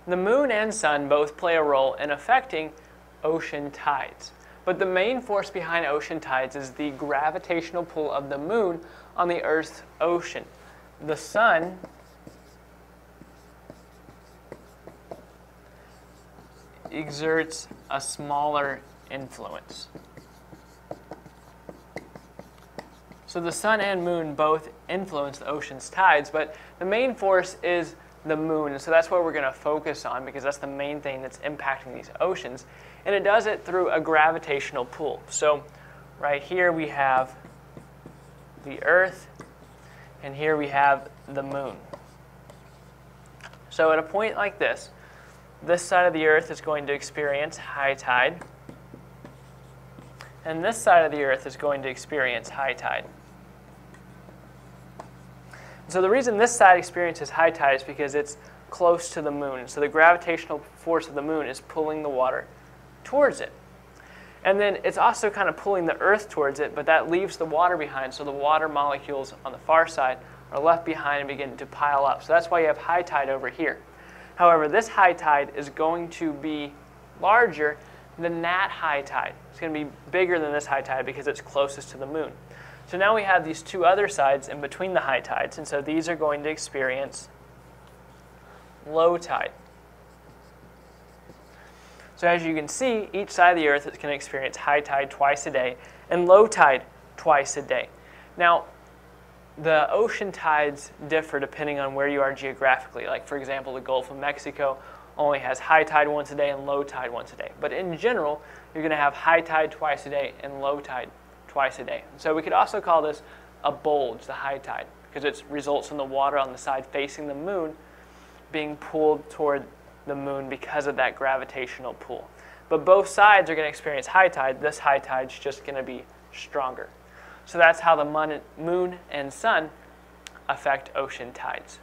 The moon and sun both play a role in affecting ocean tides. But the main force behind ocean tides is the gravitational pull of the moon on the Earth's ocean. The sun exerts a smaller influence. So the sun and moon both influence the ocean's tides, but the main force is the moon. And so that's what we're going to focus on, because that's the main thing that's impacting these oceans. And it does it through a gravitational pull. So right here we have the Earth, and here we have the moon. So at a point like this side of the Earth is going to experience high tide, and this side of the Earth is going to experience high tide. So the reason this side experiences high tide is because it's close to the moon. So the gravitational force of the moon is pulling the water towards it. And then it's also kind of pulling the Earth towards it, but that leaves the water behind. So the water molecules on the far side are left behind and begin to pile up. So that's why you have high tide over here. However, this high tide is going to be larger than that high tide. It's going to be bigger than this high tide because it's closest to the moon. So now we have these two other sides in between the high tides, and so these are going to experience low tide. So as you can see, each side of the Earth is going to experience high tide twice a day and low tide twice a day. Now, the ocean tides differ depending on where you are geographically. Like, for example, the Gulf of Mexico only has high tide once a day and low tide once a day. But in general, you're going to have high tide twice a day and low tide twice a day. So we could also call this a bulge, the high tide, because it results in the water on the side facing the moon being pulled toward the moon because of that gravitational pull. But both sides are going to experience high tide. This high tide is just going to be stronger. So that's how the moon and sun affect ocean tides.